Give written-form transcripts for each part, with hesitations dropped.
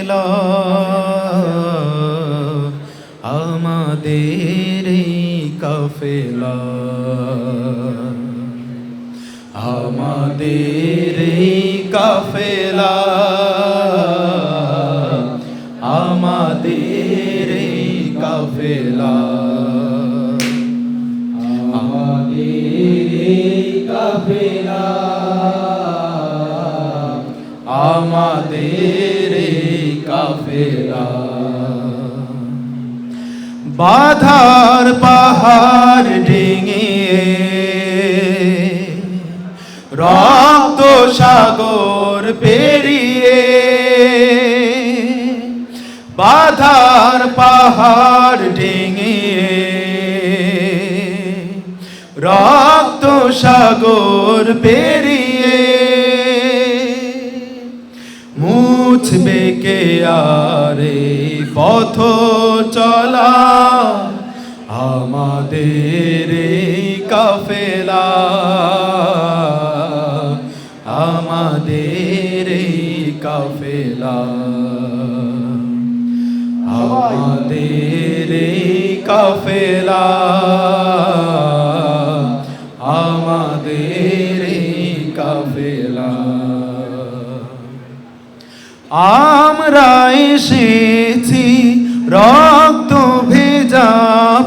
কাফেলা আমাদের এই কাফেলা আমাদের এই কাফেলা আমাদের এই কাফেলা আমাদের এই কাফেলা আমাদের এই কাফেলা বাধার পাহাড় ডিঙিয়ে রক্ত সাগর পেরিয়ে বাধার পাহাড় ডিঙিয়ে রক্ত সাগর পেরিয়ে মুছবে কে আরে পথ চলা আমাদের এই কাফেলা আমাদের এই কাফেলা আমাদের এই কাফেলা আমাদের এই কাফেলা আমরা এসেছি রক্ত ভেজা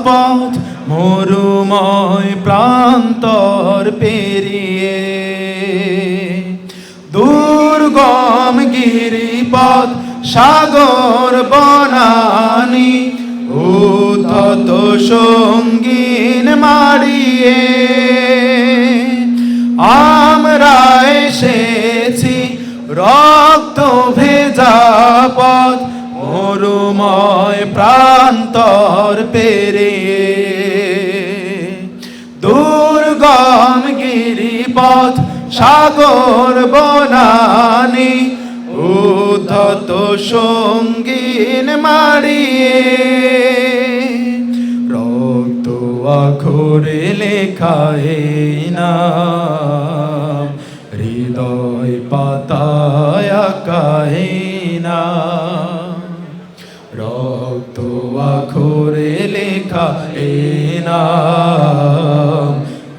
পথ মরুময় প্রান্তর পেরিয়ে দুর্গম গিরিপথ সাগর বনানি উদ্ধত সঙ্গীন মারিয়ে আমরা এসেছি রক্ত ভেজা পথ মরুময় প্রান্তর পেরিয়ে দুর্গম গিরিপথ সাগর বনানি উদ্ধত সঙ্গীন মারিয়ে রক্ত আখরে লেখায় নাম হৃদয় পাতায় আঁকায় নাম রক্ত আখরে লেখায় নাম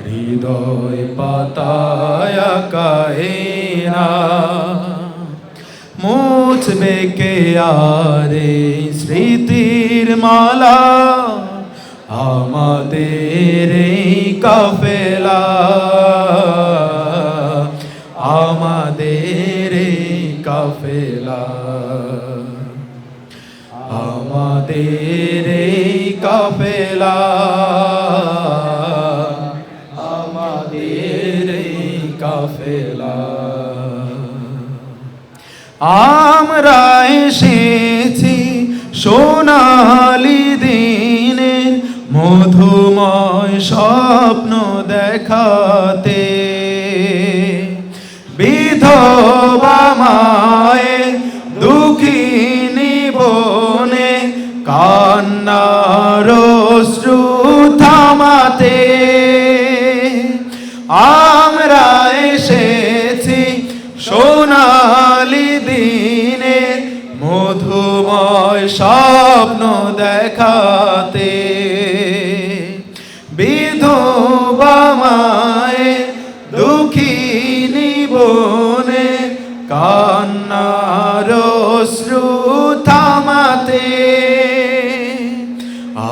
হৃদয় পাতায় আঁকায় নাম মুছবে কে আরে স্মৃতির মালা আমাদের এই কাফেলা আমাদের এই কাফেলা আমাদের এই কাফেলা আমাদের এই কাফেলা আমরা এসেছি সোনালি দিনের মধুময় স্বপ্ন দেখাতে বিধবা মায়ের দুঃখিনী বনে কান্নার অশ্রু থামাতে আমরা এসেছি সোনালি দিনের মধুময় স্বপ্ন দেখাতে বিধবা মায়ের দুঃখিনী বনে কান্নার অশ্রু থামাতে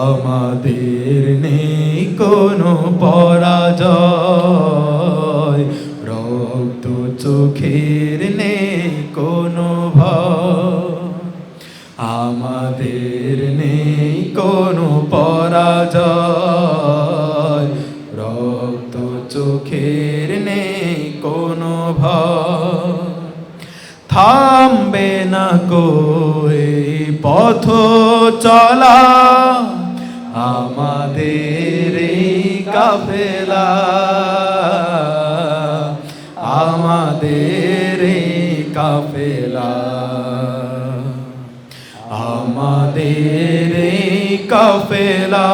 আমাদের নেই কোনো পরাজয় রক্ত চোখের নেই কোনো ভয় আমাদের নেই কোনো পরাজয় রক্ত চোখের নেই কোনো ভয় থামবে না কই পথ চলা আমাদের এই কাফেলা আমাদের এই কাফেলা আমাদের এই কাফেলা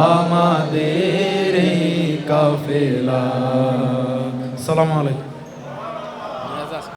আমাদের এই কাফেলা। আসসালামু আলাইকুম।